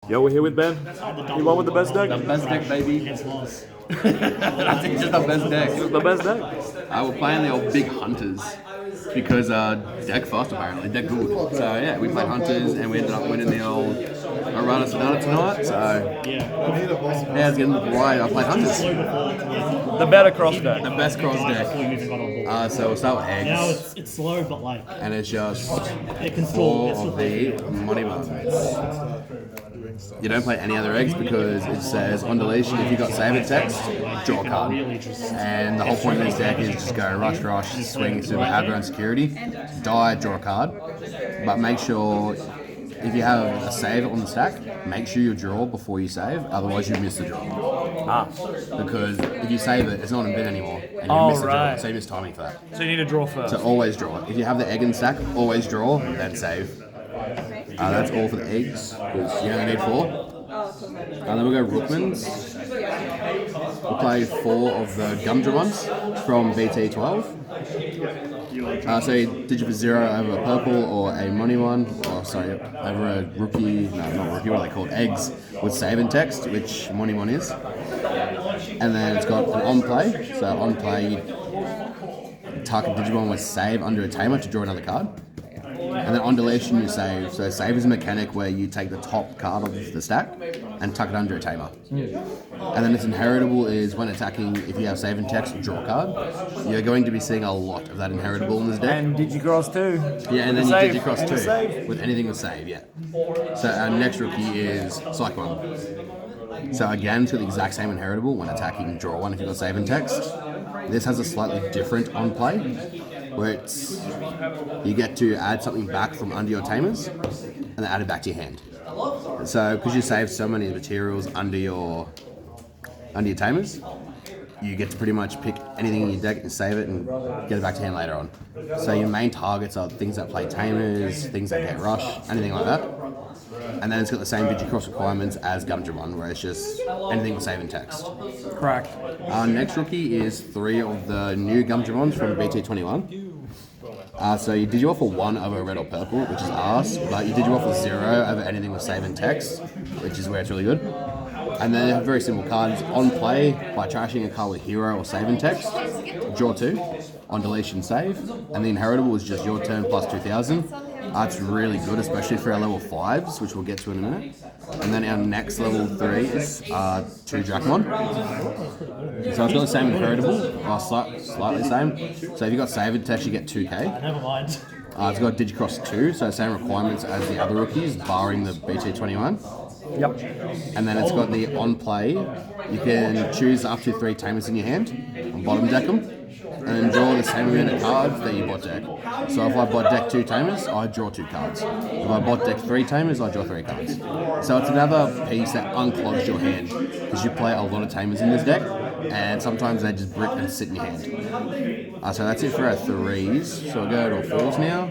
Yo, we're here with Ben. You won with the best deck? The best deck, baby. Against Loz. I think just the best deck. The best deck? We're playing the old big hunters because deck fast apparently, deck good. So yeah, we played hunters and we ended up winning the old Arana Sonata tonight. So yeah, it's getting right. I played hunters. The better cross deck. The best cross deck. So we'll start with Now eggs. it's slow, but like And it's just it can still. 4 of the money markets. You don't play any other eggs because it says on deletion if you got save and text, draw a card. And the whole point of this deck is just go rush, swing super aggro and security, die, draw a card. But make sure if you have a save on the stack, make sure you draw before you save, otherwise you miss the draw. Because if you save it, it's not in bin anymore, and you miss the draw, so you miss timing for that. So you need to draw first. So always draw. If you have the egg in the stack, always draw, then save. That's all for the eggs, because you only need 4. Then we'll go Rookmans. We'll play 4 of the Digimons from BT12. So you did you for 0 over a purple or a money one, or sorry, over a rookie, no not rookie, what are they called? Eggs with save and text, which money one is. And then it's got an on play, so on play you target Digimon with save under a tamer to draw another card. And then on deletion you save. So save is a mechanic where you take the top card of the stack and tuck it under a tamer. And then its inheritable is when attacking, if you have save and text, draw a card. You're going to be seeing a lot of that inheritable in this deck. And Digicross too. Yeah, and then you Save. Digicross And too. save. With anything with save, yeah. So our next rookie is Cyclone. So again, it's got the exact same inheritable when attacking, draw 1 if you've got save and text. This has a slightly different on play, where it's you get to add something back from under your tamers and then add it back to your hand. So because you save so many materials under your tamers, you get to pretty much pick anything in your deck and save it and get it back to hand later on. So your main targets are things that play tamers, things that get rush, anything like that. And then it's got the same Digicross requirements as Gumdramon, where it's just anything with save and text. Correct. Our next rookie is 3 of the new Gumdramons from BT21. So you did you offer 1 over red or purple, which is arse, but you did you offer 0 over anything with save and text, which is where it's really good. And then they have very simple cards. On play, by trashing a card with hero or save and text, draw 2. On deletion, save. And the inheritable is just your turn plus 2,000. It's really good, especially for our level 5s, which we'll get to in a minute. And then our next level 3s are 2 Dracmon. So it's got the same inheritable, or slightly same. So if you got save and text, you get 2k. Never mind. It's got Digicross 2, so same requirements as the other rookies, barring the BT21. Yep. And then it's got the on play. You can choose up to 3 tamers in your hand, and bottom deck them, and then draw the same amount of cards that you bot deck. So if I bot deck 2 tamers, I draw 2 cards. If I bot deck 3 tamers, I draw 3 cards. So it's another piece that unclogs your hand, because you play a lot of tamers in this deck, and sometimes they just brick and sit in your hand. So that's it for our 3s. So we'll go to our 4s now.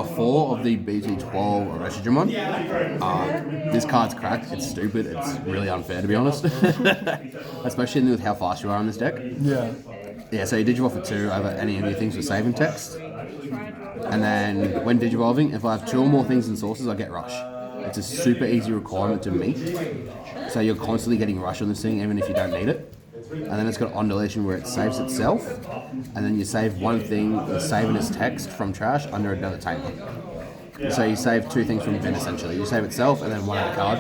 4 of the BT12 Digimon. This card's cracked. It's stupid. It's really unfair, to be honest. Especially with how fast you are on this deck. Yeah. Yeah, so you Digivolve for 2 over any of your things with save and text. And then when Digivolving, if I have 2 or more things in sources, I get rush. It's a super easy requirement to meet. So you're constantly getting rush on this thing, even if you don't need it. And then it's got on deletion where it saves itself, and then you save 1 thing, the saving its text from trash under another tamer. So you save 2 things from bin essentially. You save itself and then 1 other card.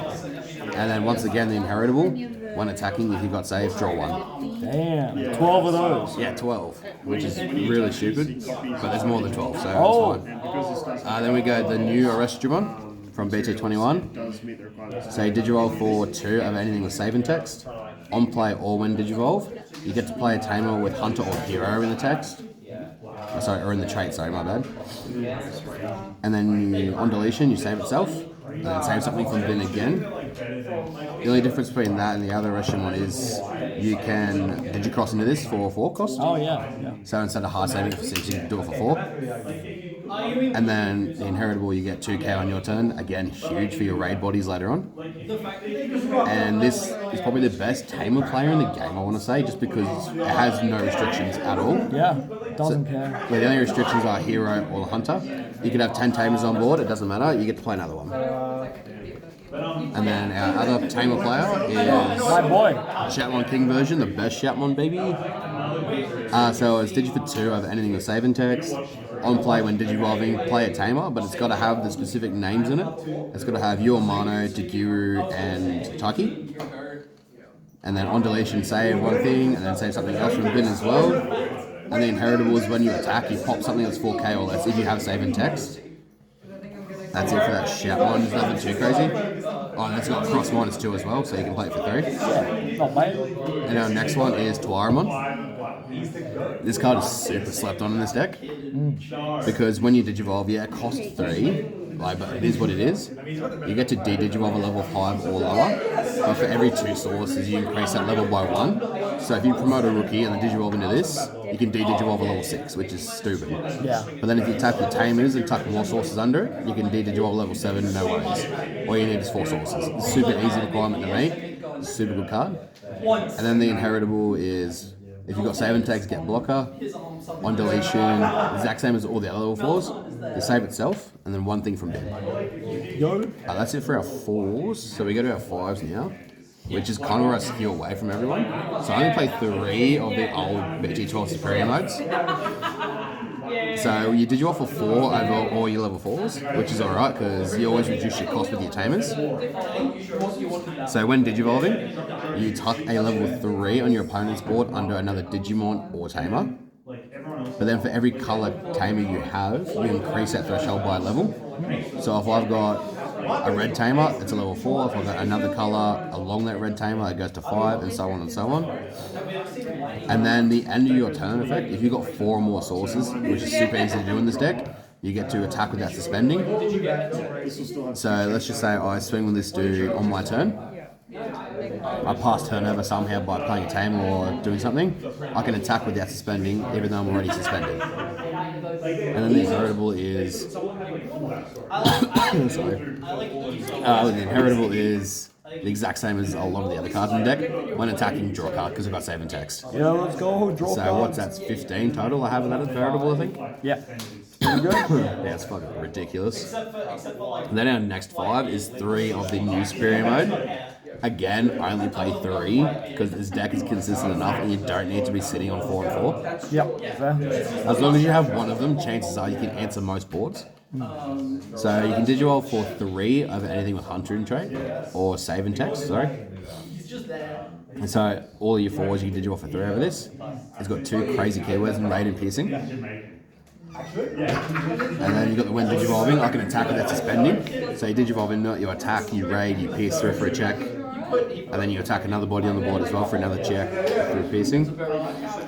And then once again the inheritable, when attacking, if you've got save, draw 1. Damn. 12 of those. Yeah, 12, which is really stupid, but there's more than 12, so it's fine. Then we go the new Digimon from BT21. So you Digivolve for 2 over anything with save and text. On play or when Digivolve, you get to play a tamer with Hunter or Hero in the text. Or in the trait, sorry, my bad. And then on deletion, you save itself, and then save something from bin again. The only difference between that and the other Russian one is you can Digicross into this for 4 cost. Oh, yeah. So instead of hard saving it for 6, you can do it for 4. And then the inheritable, you get 2k on your turn. Again, huge for your raid bodies later on. And this is probably the best tamer player in the game, I want to say, just because it has no restrictions at all. Yeah. Doesn't care. Yeah, the only restrictions are hero or hunter. You can have 10 tamers on board, it doesn't matter, you get to play another one. And then our other tamer player is My boy. Shatmon King version, the best Shatmon baby. So it's Digi for 2 over anything with save and text. On play when Digivolving, play a tamer, but it's got to have the specific names in it. It's got to have Yuamano, Taguru, and Taki. And then on deletion, save one thing, and then save something else from bin as well. And the inheritable is when you attack, you pop something that's 4K or less if you have save and text. That's it for that shout one. There's nothing too crazy. Oh, and it's got cross -2 as well, so you can play it for 3. Not bad. And our next one is Tuaramon. This card is super slept on in this deck. Because when you Digivolve, yeah, it costs 3. Like, but it is what it is. You get to de-Digivolve a level 5 or lower. But for every 2 sources, you increase that level by 1. So if you promote a rookie and then Digivolve into this, you can de-Digivolve a level 6, which is stupid. Yeah. But then if you tap the Tamers and tuck more sources under it, you can de-Digivolve level 7, no worries. All you need is 4 sources. It's a super easy requirement to make. It's a super good card. And then the inheritable is, if you've got save and text, get blocker. On deletion, exact same as all the other level 4s. The save itself, and then one thing from bin. Yo. That's it for our 4s. So we go to our 5s now, which is kind of where I skew away from everyone. So I only play 3 of the old BT12 Superior modes. So you Digivolve for 4 over all your level 4s, which is alright because you always reduce your cost with your tamers. So when Digivolving, you tuck a level 3 on your opponent's board under another Digimon or tamer. But then for every colour tamer you have, you increase that threshold by a level. So if I've got a red tamer, it's a level 4. If I've got another colour along that red tamer, it goes to 5, and so on and so on. And then the end of your turn effect, if you've got 4 or more sources, which is super easy to do in this deck, you get to attack without suspending. So let's just say I swing with this dude on my turn. I pass turnover somehow by playing a tamer or doing something. I can attack without suspending, even though I'm already suspended. And then the inheritable is... Sorry. The inheritable is the exact same as a lot of the other cards in the deck. When attacking, draw a card because we've got save and text. Yeah, let's go. Draw So cards. what's that? 15 total I have in that inheritable, I think? Yeah. Pretty good. Yeah, it's fucking ridiculous. And then our next 5 is 3 of the new Superior mode. Again, I only play 3 because this deck is consistent enough and you don't need to be sitting on 4 and 4. Yep. Fair. As long as you have one of them, chances are you can answer most boards. So you can Digivolve for 3 over anything with Hunter in trait, or save and text, sorry. And so all of your 4s you can Digivolve for 3 over this. It's got 2 crazy keywords in raid and piercing. And then you've got the when Digivolving, I can attack without suspending. So you Digivolve in it, you attack, you raid, you pierce through for a check. And then you attack another body on the board as well for another check through piercing.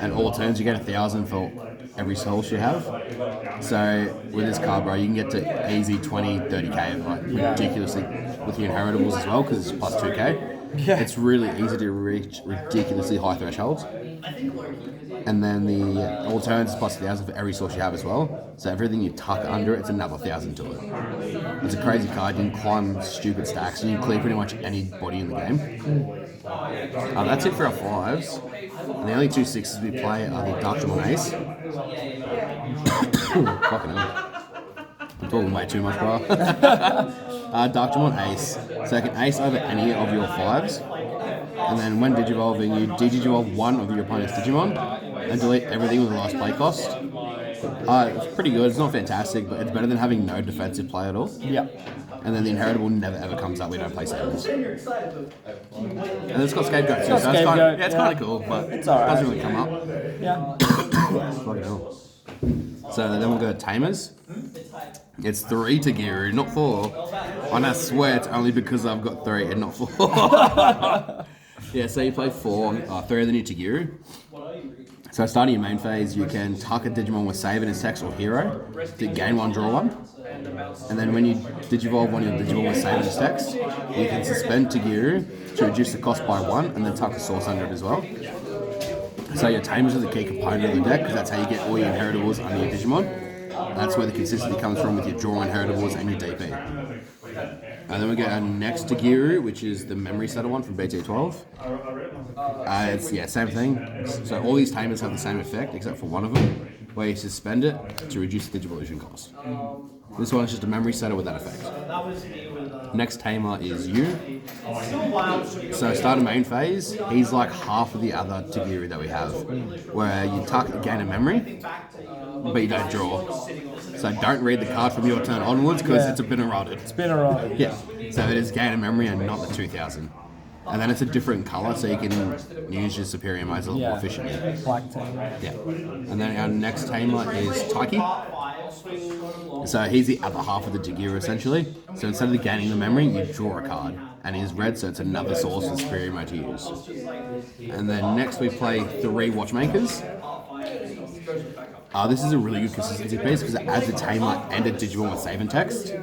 And all turns you get 1,000 for every source you have. So with this card, bro, you can get to easy 20, 30k, like ridiculously with your inheritables as well because it's plus 2k. Yeah. It's really easy to reach ridiculously high thresholds. And then the all turns is plus 1,000 for every source you have as well. So everything you tuck under it's another 1,000 to it. It's a crazy card. You can climb stupid stacks and you can clear pretty much anybody in the game. That's it for our 5s. And the only 2 6s we play are the Digimon Ace. Fucking hell. I'm talking way too much, bro. Digimon Ace. So you can ace over any of your 5s. And then when Digivolving, you de-Digivolve 1 of your opponent's Digimon and delete everything with the lowest play cost. It's pretty good. It's not fantastic, but it's better than having no defensive play at all. Yep. And then the inheritable never ever comes up. We don't play sabers. And it's got Scapegoat too. It's got Scapegoat, It's yeah. kind of cool, but It's it alright. doesn't really come up. Yeah. Fucking hell. So then we'll go to Tamers. It's 3 to Giru, not 4. And I swear it's only because I've got 3 and not 4. Yeah, so you play 4, 3 of the new Tagiru. So starting your main phase, you can tuck a Digimon with save in its text or hero to gain 1, draw 1. And then when you Digivolve one of your Digimon with save in its text, you can suspend Tagiru to reduce the cost by 1 and then tuck a source under it as well. So your Tamers are the key component of the deck because that's how you get all your inheritables under your Digimon. And that's where the consistency comes from with your draw inheritables and your DP. And then we get our next Tagiru, which is the memory setter one from BT12. It's same thing. So all these tamers have the same effect except for one of them, where you suspend it to reduce the Digivolution cost. This one is just a memory setter with that effect. Next tamer is you. So start of main phase, he's like half of the other Tagiri that we have, where you gain a memory, but you don't draw. So don't read the card from your turn onwards because it's a been eroded. It's been eroded. Yeah. So it is gain a memory and not the 2000. And then it's a different color, so you can use your superior modes a little more efficiently. Black tamer. Yeah. And then our next tamer is Taiki. So he's the other half of the Jagir essentially. So instead of gaining the memory, you draw a card. And he's red, so it's another source of superior mode to use. And then next we play 3 Watchmakers. This is a really good consistency piece because it adds a tamer and a Digimon with save and text.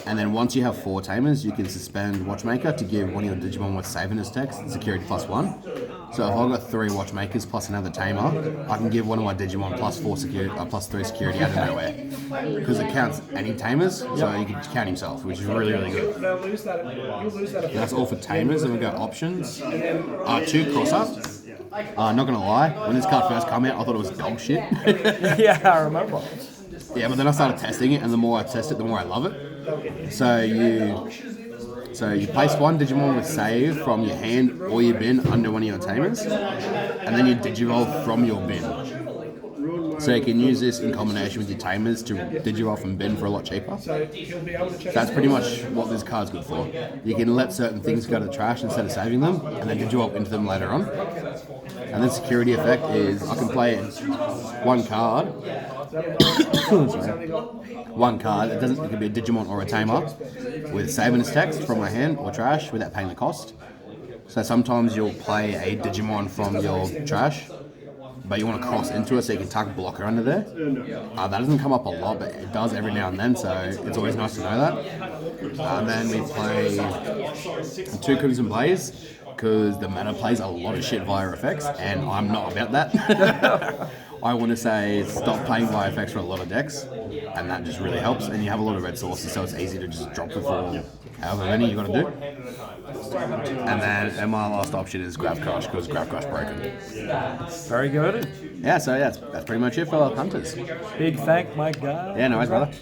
And then once you have 4 tamers, you can suspend Watchmaker to give one of your Digimon with save in his text, security +1. So if I've got 3 Watchmakers plus another tamer, I can give one of my Digimon +4 security, +3 security out of nowhere. Because it counts any tamers, so you can count himself, which is really, really good. That's all for tamers, and we go options. 2 cross-up. Not gonna lie, when this card first came out, I thought it was dog shit. Yeah, I remember. Yeah, but then I started testing it, and the more I test it, the more I love it. So you place 1 Digimon with save from your hand or your bin under one of your tamers, and then you Digivolve from your bin. So you can use this in combination with your tamers to Digivolve from bin for a lot cheaper. That's pretty much what this card's good for. You can let certain things go to the trash instead of saving them, and then Digivolve into them later on. And then security effect is I can play 1 card. One card. It can be a Digimon or a tamer with save in its text from my hand or trash without paying the cost. So sometimes you'll play a Digimon from your trash, but you want to cross into it so you can tuck blocker under there. That doesn't come up a lot, but it does every now and then, so it's always nice to know that. And then we play 2 Crimson Blaze, because the meta plays a lot of shit via effects, and I'm not about that. I want to say stop playing via effects for a lot of decks, and that just really helps. And you have a lot of red sources, so it's easy to just drop before however many you got to do. And then my last option is Grab Crush, because Grab Crush broken. Very good. Yeah, so yeah, that's pretty much it, fellow hunters. Big thank my guy. Yeah, no worries, brother.